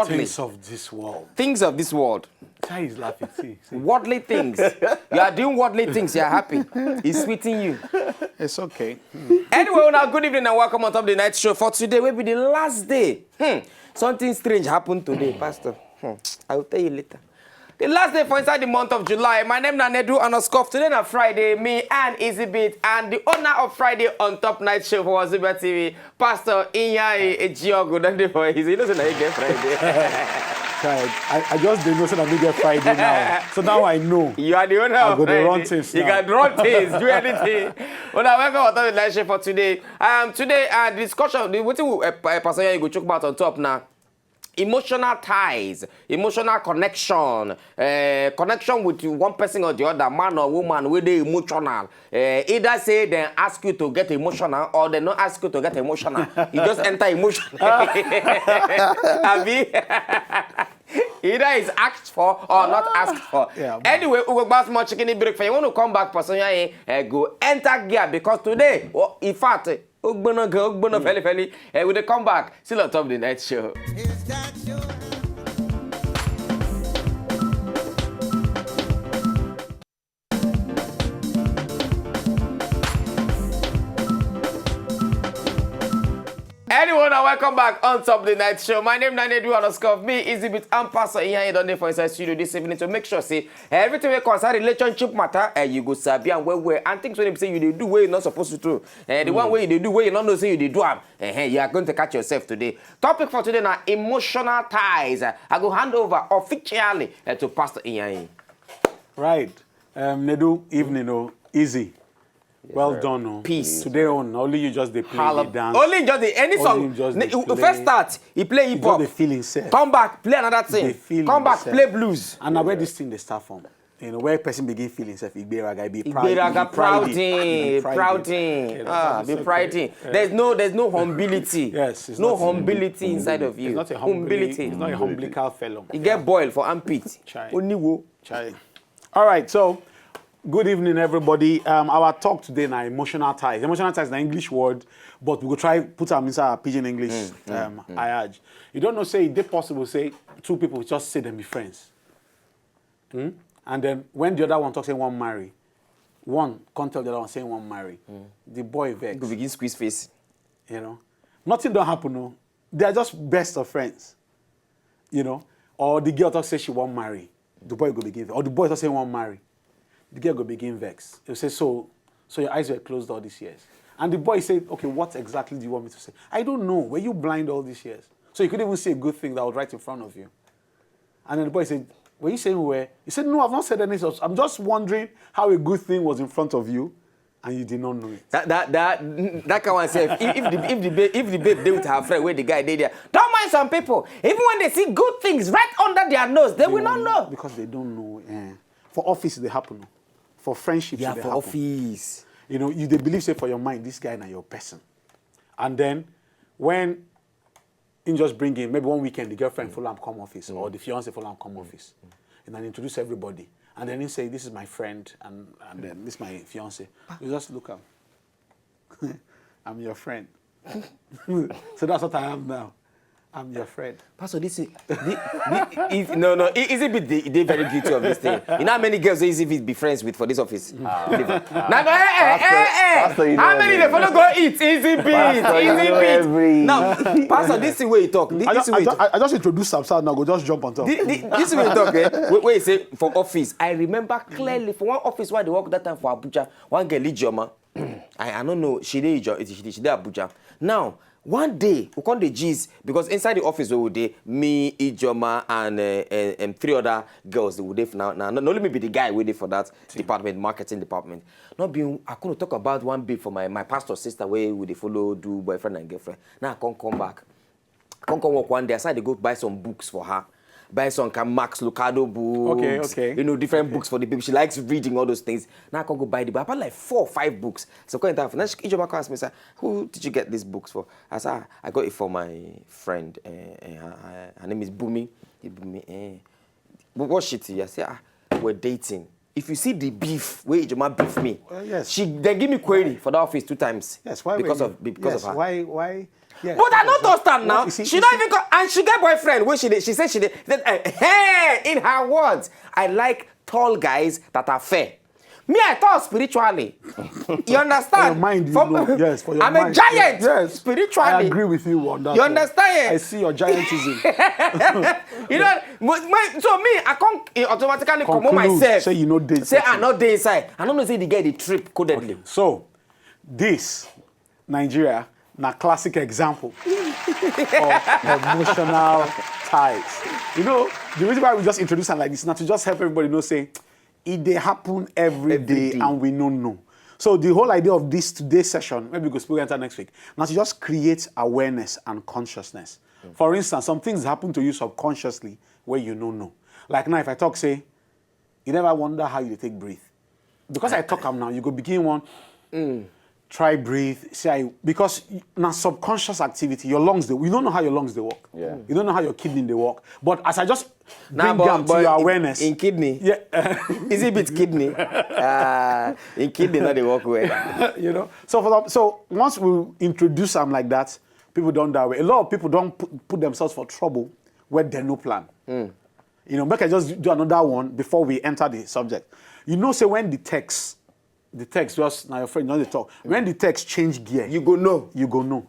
Worldly. Things of this world. Things of this world. Chai is laughing. See. Worldly things. You are doing worldly things. You are happy. It's sweeting you. It's okay. Anyway, now good evening and welcome on Top of the Night Show. For today will be the last day. Something strange happened today, Pastor. I will tell you later. The last day for inside the month of July. My name is Nedu and today on Friday, me and IzyBeatz and the owner of Friday on Top Night Show for Wazobia TV, Pastor Iheanyi Ejiogo. Don't for Easy. You know, so now you get Friday. I just didn't know so that we get Friday now. So now I know. You are the owner of Friday. Run things you can run things, do anything. Well, now welcome on Top of the Night Show for today. Today, the discussion, what Pastor Iheanyi go talk about on top now. Emotional ties, emotional connection, connection with one person or the other, man or woman, with the emotional. Either say they ask you to get emotional or they not ask you to get emotional. You just enter emotional. Either it's asked for or not asked for. Yeah, anyway, we go back more chicken break for you. Want to come back, personally, go enter gear because today, in fact, ogbonge, feli. We will come back. Still on Top of the Night Show. Anyone, welcome back on Top of the Night Show. My name is Nedu and me, IzyBeatz, and Pastor Iheanyi don't for inside studio this evening to make sure say everything we concern relationship matter, you go sabi and where and things when you say you do where you're not supposed to do. The one way you do where you not know say you do you are going to catch yourself today. Topic for today now emotional ties. I go hand over officially to Pastor Iheanyi. Right. Nedu, evening, easy. Well done, no. Peace. Today on, only you just they play the dance. Only just the any song. First start, he play hip hop. They feel himself. Come back, play another thing. Come back, play blues. And now where this thing they start from, you know, where person begin feeling himself, be proud. There's no humility. Yes, it's no humility inside of you. It's not a humility. It's not a humbilical fellow. You get boiled for armpit. Only wo. All right, so. Good evening, everybody. Our talk today now emotional ties. Emotional ties is an English word, but we will try put them inside our pidgin English. I you don't know say it possible say two people just say them be friends, and then when the other one talks say one marry, one can't tell the other one saying one marry. The boy vex. Go begin squeeze face. You know, nothing don't happen. No, they are just best of friends. You know, or the girl talks say she won't marry, the boy go begin, or the boy talks say won't marry. The girl will begin vex. He'll say, so your eyes were closed all these years. And the boy said, okay, what exactly do you want me to say? I don't know. Were you blind all these years? So you couldn't even say a good thing that was right in front of you. And then the boy said, were you saying where? He said, no, I've not said anything. I'm just wondering how a good thing was in front of you and you did not know it. That can one say, if the babe they with her friend where the guy they there. Don't mind some people. Even when they see good things right under their nose, they will not know. Because they don't know. For office, they happen. For friendships, yeah, they for happen. Office. You know, they believe, say, for your mind, this guy and your person. And then, when you just bring in, maybe one weekend, the girlfriend follow come office, or the fiancé follow come office. And then introduce everybody. And then he say, this is my friend, and then this is my fiancé. You just look up. I'm your friend. So that's what I am now. I'm your friend. Pastor, this is IzyBeatz. They very guilty of this thing. You know how many girls IzyBeatz be friends with for this office? How many they follow go eat IzyBeatz? Now, Pastor, this is the way you talk. I just introduce Samsung now. Go just jump on top. This is the way you talk. Where you say for office? I remember clearly for one office where they work that time for Abuja. One girl Ijoma. I don't know. She did Abuja. Now. One day, we call the G's because inside the office we would day me, Ijoma, and three other girls that would day for now. Not only me be the guy waiting for that department, marketing department. Not being, I couldn't talk about one bit for my pastor's sister where would they follow do boyfriend and girlfriend. Now I can't come back. I can't come work one day. I decided to go buy some books for her. Buy some Max Lucado books, you know, different books for the baby. She likes reading all those things. Now I can go buy the book. I bought like 4 or 5 books. So I can't now Ijoma asked me, say, who did you get these books for? I said, I got it for my friend. Her name is Bumi. But what shit? I said, we're dating. if you see the beef, where Ijoma beef me, yes. they give me query for the office 2 times. Yes, why? Because of yes, her. Why? Yes, but I don't understand now. She don't even go, and she get boyfriend. Where she said she did. Hey, in her words, I like tall guys that are fair. Me, I thought spiritually. You understand? For your mind, yes, for your I'm mind. a giant. Yes, spiritually. I agree with you on that. You understand? I see your giantism. You know, so me, I can't automatically come on myself. Say you know this. Say I know this inside. I don't know say the guy the trip codedly. Okay. So, this Nigeria, na classic example of emotional ties. You know, the reason why we just introduce them like this, not to just help everybody know, say, it they happen every day and we don't know. So the whole idea of this today's session, maybe we go speak enter next week, now to just create awareness and consciousness. For instance, some things happen to you subconsciously where you don't know. Like now, if I talk, say, you never wonder how you take breathe. Because I talk now, you go begin one, try breathe, because now subconscious activity, your lungs, you don't know how your lungs they work. Yeah. You don't know how your kidney they work. But as I just bring down to your awareness. In kidney? Yeah. Is it bit kidney? In kidney, not they work well. You know? So once we introduce them like that, people don't die away. A lot of people don't put themselves for trouble where they no plan. You know, make I just do another one before we enter the subject. You know, say when the text just now your friend, you know they talk. When the text change gear, You go know. you go know.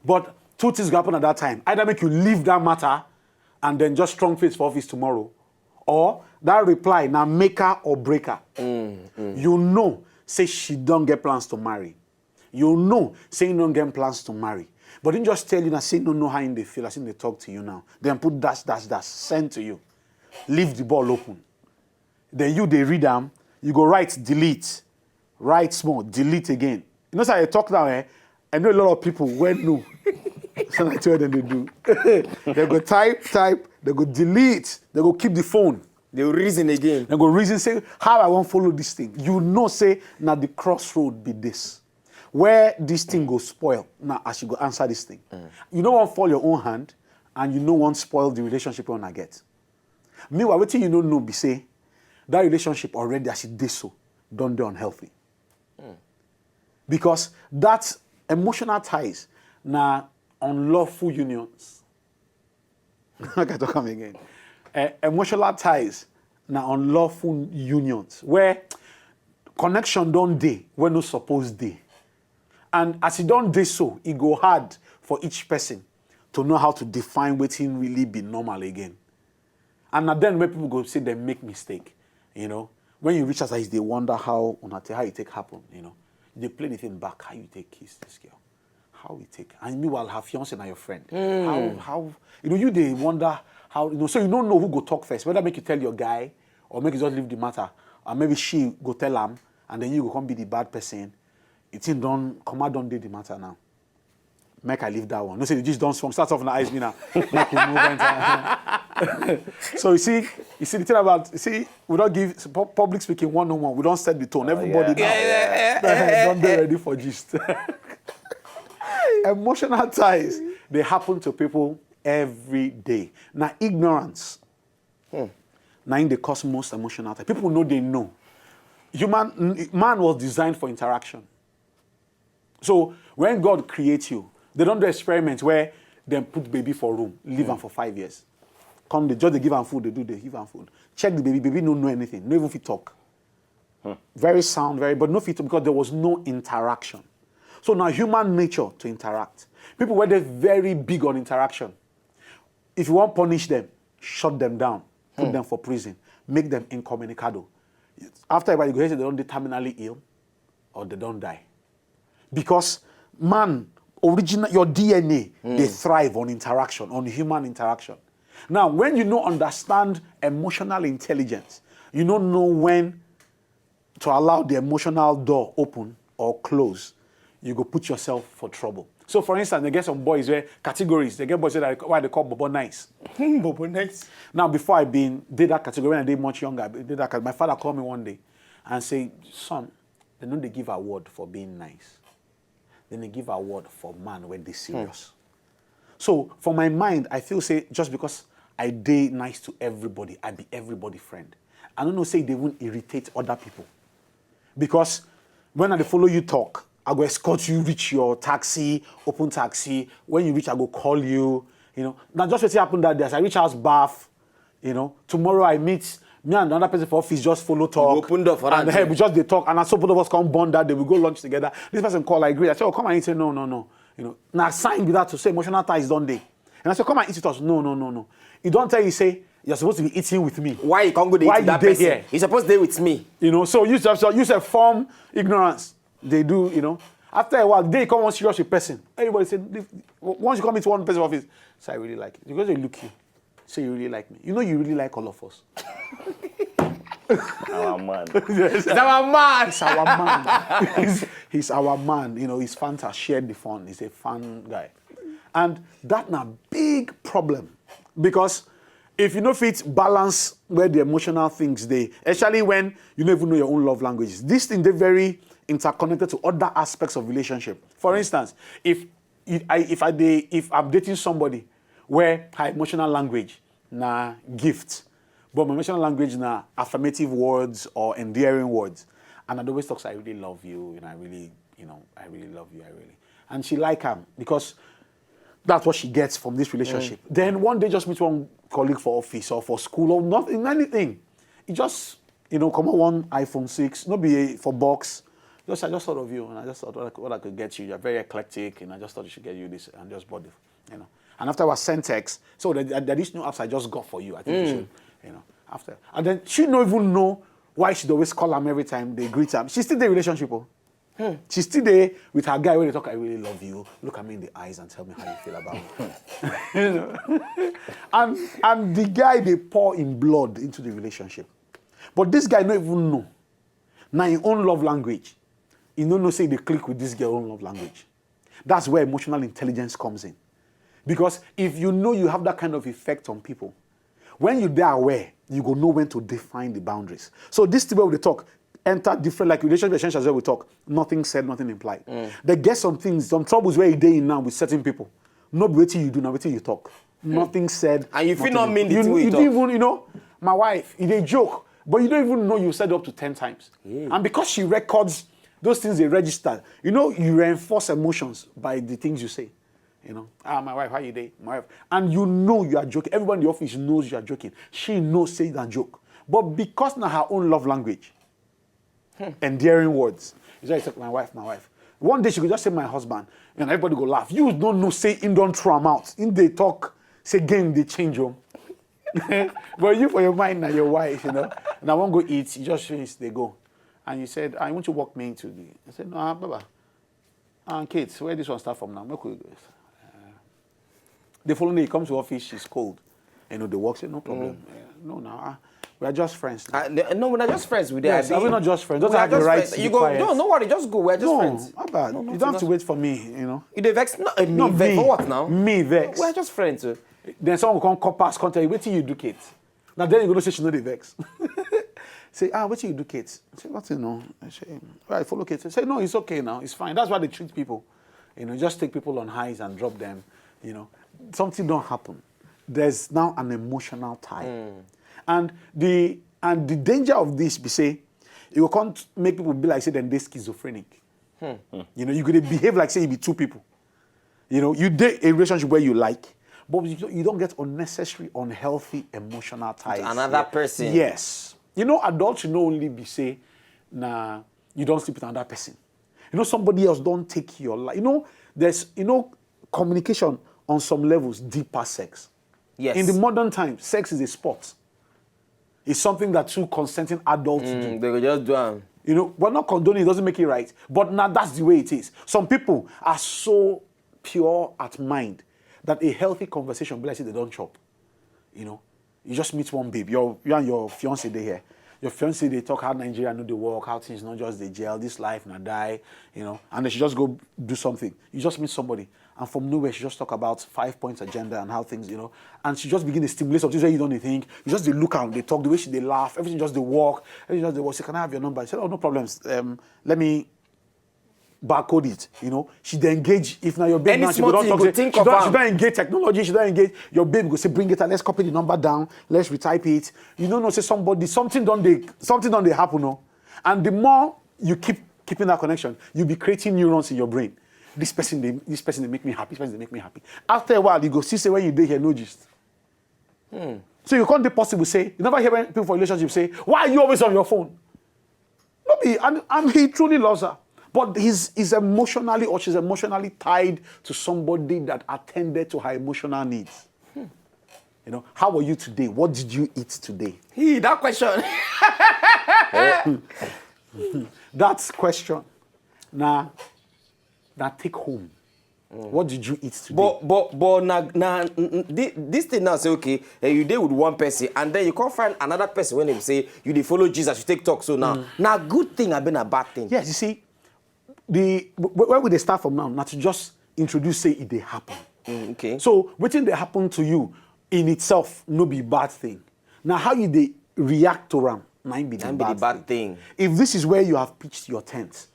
But 2 things go happen at that time. Either make you leave that matter and then just strong face for office tomorrow, or that reply now maker or breaker. You know, say she don't get plans to marry. You know, say you don't get plans to marry. But didn't just tell you that say don't know how they feel, as in they talk to you now. Then put dash, send to you. Leave the ball open. Then they read them, you go write, delete. Write small, delete again. You know, so I talk now, I know a lot of people when no. So that's what they do. They go type, they go delete, they go keep the phone. They will reason again. They go reason, say, how I want follow this thing. You know, say, now the crossroad be this. Where this thing go spoil, now as you go answer this thing. You don't want to fall your own hand, and you don't want to spoil the relationship you want to get. Meanwhile, what you don't know be say, that relationship already as it did so, don't do unhealthy. Because that emotional ties now unlawful unions. I can talk again. Emotional ties now unlawful unions where connection don't day when no supposed day. And as it don't day so, it go hard for each person to know how to define what it really be normal again. And then when people go say they make mistake, you know, when you reach us, they wonder how you take happen, you know. They play anything back, how you take kiss this girl, how we take, and meanwhile have fiance and your friend. How you know they wonder how, you know, so you don't know who go talk first, whether make you tell your guy or make you just leave the matter, or maybe she go tell him and then you go come be the bad person. It's in don't do the matter now. Make I leave that one. No say you just don't swung. Start off in the eyes me now. Make you move into. So you see the thing about we don't give public speaking one-on-one. We don't set the tone. Everybody don't be ready for gist. Emotional ties, they happen to people every day. Now ignorance. Now they cause most emotional ties. People know they know. Man was designed for interaction. So when God creates you, they don't do experiments where they put baby for room, leave them for 5 years. Come, they give them food, they give them food. Check the baby don't know anything, no even fit talk. Very sound, but no fit because there was no interaction. So now human nature to interact. People were very big on interaction. If you want to punish them, shut them down, put them for prison, make them incommunicado. After everybody go say they don't die terminally ill or they don't die. Because man, your DNA, they thrive on interaction, on human interaction. Now, when you don't understand emotional intelligence, you don't know when to allow the emotional door open or close, you go put yourself for trouble. So, for instance, they get some boys where categories, they get boys that why they call Bobo Nice. Bobo Nice. Now, before I did that category, when I did much younger, my father called me one day and say, son, they know they give award for being nice. Then they give award for man when they serious. So for my mind, I feel say just because I dey nice to everybody, I be everybody friend. I don't know, say they won't irritate other people. Because when I follow you talk, I go escort you, reach your taxi, open taxi. When you reach, I go call you, Now just what happened that day, as I reach house bath, tomorrow I meet, me and another person for office just follow talk. You open door for that. And hey, we just they talk, and as so both of us come bond that day, we go lunch together. This person call, I agree. I say, oh, come and eat. Say, no. Now sign with that to say emotional tie is done day. And I say, come and eat with us. No. You don't tell you, say, you're supposed to be eating with me. Why you can't go to eat with that person? Here? You're supposed to stay with me. So use a form ignorance. They do, After a while, they come on serious with person. Everybody say, once you come into one person's office, say, I really like it. Because they look you, say you really like me. You really like all of us. Our man. Yes. It's our man. It's our man. He's our man. His fans have shared the fun. He's a fun guy. And that's a big problem. Because if you know fit balance where the emotional things they, especially when you don't even know your own love languages, this thing they're very interconnected to other aspects of relationship. For instance, if I'm dating somebody where her emotional language na gift, but my emotional language na affirmative words or endearing words, and I always talk, I really love you, and I really love you, and she like him because that's what she gets from this relationship. Then one day just meet one colleague for office or for school or nothing, anything. It just, come on one iPhone 6, not be for box. I just thought of you, and I just thought what I could get you. You're very eclectic, and I just thought I should get you this, and just bought it, And after I was sent text, so there is new apps I just got for you. I think you should, after. And then she don't even know why she'd always call him every time they greet him. She's still in the relationship. She's still there with her guy when they talk, I really love you. Look at me in the eyes and tell me how you feel about me. And the guy, they pour in blood into the relationship. But this guy don't even know. Now, in own love language, you don't know, say they click with this girl own love language. That's where emotional intelligence comes in. Because if you know you have that kind of effect on people, when you're there aware, you go know when to define the boundaries. So this is where we talk, enter different, like relationship as well we talk, nothing said, nothing implied. They get some things, some troubles where you're in now with certain people. Not waiting you do, not waiting you talk. Nothing said. And you feel not mean the thing you talk. You even, my wife, they joke, but you don't even know you said up to 10 times. Yeah. And because she records those things they register, you reinforce emotions by the things you say. My wife, how you doing? My wife. And you are joking. Everyone in the office knows you are joking. She knows say that joke. But because now her own love language, endearing words, it's like my wife. One day she could just say my husband, and everybody go laugh. You don't know, say in don't throw them out. In they talk, say game, they change them. But you for your mind now, your wife, And I won't go eat. You just finish, they go. And you said, I want you to walk me into the. I said, no, Baba. And Kate, where this one start from now? Make we go. The following day, he comes to office, she's cold. They walk, say, no problem. No, we are just friends. No, we're not just friends. We're we're not just friends. Don't have the right to be quiet. No worry, just go. We're just friends. No, you don't have to wait for me, You vex? No, me vex. For what now? Me vex. We're just friends. Then someone will come pass, contact you. Wait till you do, Kate. Now then you're going to say she know the vex. Say, wait till you do, Kate. I say, nothing, no. I say, right, follow Kate. Say, no, it's okay now. It's fine. That's why they treat people. Just take people on highs and drop them. Something don't happen. There's now an emotional tie. And the danger of this, be say, you can't make people be like, say, then they're schizophrenic. You're going to behave like, say, you be two people. You date a relationship where you like, but you don't get unnecessary, unhealthy emotional ties. Another person. Yes. Adults should not only be say, nah, you don't sleep with another person. Somebody else don't take your life. There's, communication on some levels deeper sex. Yes. In the modern time, sex is a sport. It's something that two consenting adults do. They could just do we're not condoning it, doesn't make it right. But now that's the way it is. Some people are so pure at mind that a healthy conversation, be like say they don't chop. You just meet one babe. You and your fiancé they here. Your fiancé they talk how Nigeria know the work, how things not just the jail, this life and die, and then she just go do something. You just meet somebody, and from nowhere she just talk about 5 points agenda and how things, and she just begin to stimulate something where you don't think. You just they look out, they talk, the way they laugh, everything just they walk, everything just they walk. Say, can I have your number? I said, oh, no problems. Let me barcode it, you know. She then engage, if now your babe Any now, she small go thing don't you talk, go think she of don't, am. she don't engage technology, she don't engage, your babe go say, bring it and let's copy the number down, let's retype it. You don't know, say something don't they happen, no? And the more you keeping that connection, you'll be creating neurons in your brain. This person, they make me happy, this person, they make me happy. After a while, you go, see, say, when you dey here, no gist. So you can't be possible say, you never hear when people for relationship say, why are you always on your phone? No be, and he truly loves her. But he's emotionally or she's emotionally tied to somebody that attended to her emotional needs. You know, how are you today? What did you eat today? That question. That question. Now take home. What did you eat today? But this thing now say okay, you dey with one person and then you can't find another person when they say you dey follow Jesus, you take talk. So now good thing have been a bad thing. Yes, you see, where would they start from now? Not to just introduce say it they happen. Okay. So what thing they happen to you in itself no be bad thing. Now how you they react to them, might be the bad thing. If this is where you have pitched your tent,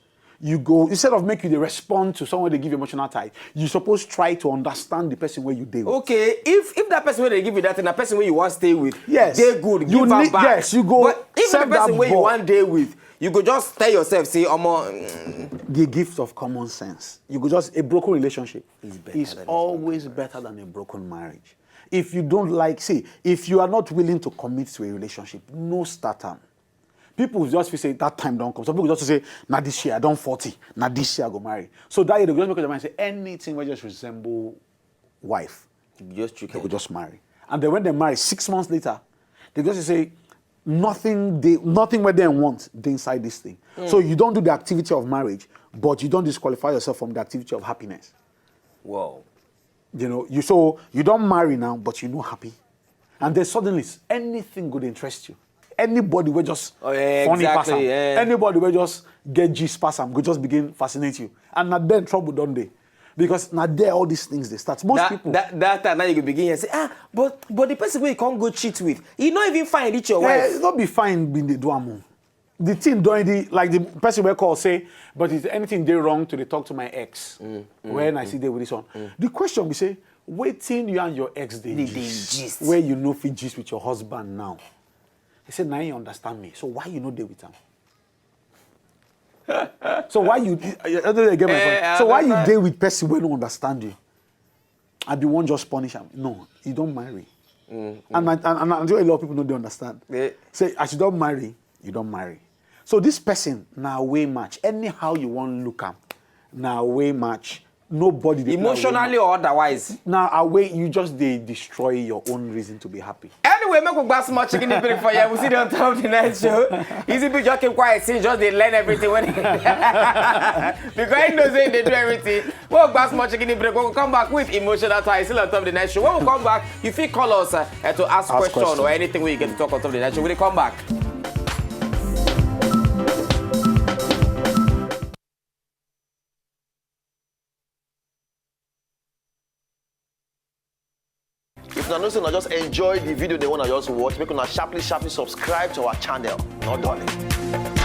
you go, instead of making the respond to someone they give emotional tie, you suppose try to understand the person where you deal with. Okay, if that person where they give you that and the person where you want to stay with, yes, they good, give her back. Yes, you go. But if the person where you want to stay with, you go just tell yourself, say, the gift of common sense. You go just, a broken relationship is always better than a broken marriage. If you don't like, say, if you are not willing to commit to a relationship, no start time. People just say that time don't come. Some people just say, nah, this year I don't 40. Nah, this year I go marry. So that year they go just make up their mind and say anything will just resemble wife. They will just marry. And then when they marry, 6 months later, they just say nothing where they want they inside this thing. So you don't do the activity of marriage, but you don't disqualify yourself from the activity of happiness. Whoa. You know, you don't marry now, but you're not happy. And then suddenly anything would interest you. Anybody will just funny pass them. Anybody will just get gist pass them, will just begin fascinate you. And not then trouble don't they? Because not there all these things they start. Most people that time now you can begin and say, but the person where you can't go cheat with, he not even fine reach your wife. It's not be fine being the duamu. The thing doing like the person will call say, but is anything they wrong to they talk to my ex when I see they with this one? The question we say, waiting you and your ex they gist where you know fit gist with your husband now. He said, now you understand me. So why you know they with him? So why you get my point? So why you deal with person who don't understand you? And the one just punish him? No, you don't marry. And I know a lot of people don't understand. Say, as you don't marry, you don't marry. So this person now way match. Anyhow you want look at now way match. Nobody emotionally or otherwise. Now away you just they destroy your own reason to be happy. Anyway, make we buy some chicken break for you. We'll see you on top of the next show. IzyBeatz just keep quiet, see, just they learn everything when because he knows they do everything. We'll buy some chicken break. We'll come back with emotional ties. Still on top of the next show. When we come back, you feel call us to ask questions or anything where you get to talk on top of the next show. We'll come back. If you not just enjoy the video they want to just watch, make una sharply subscribe to our channel. Not darling.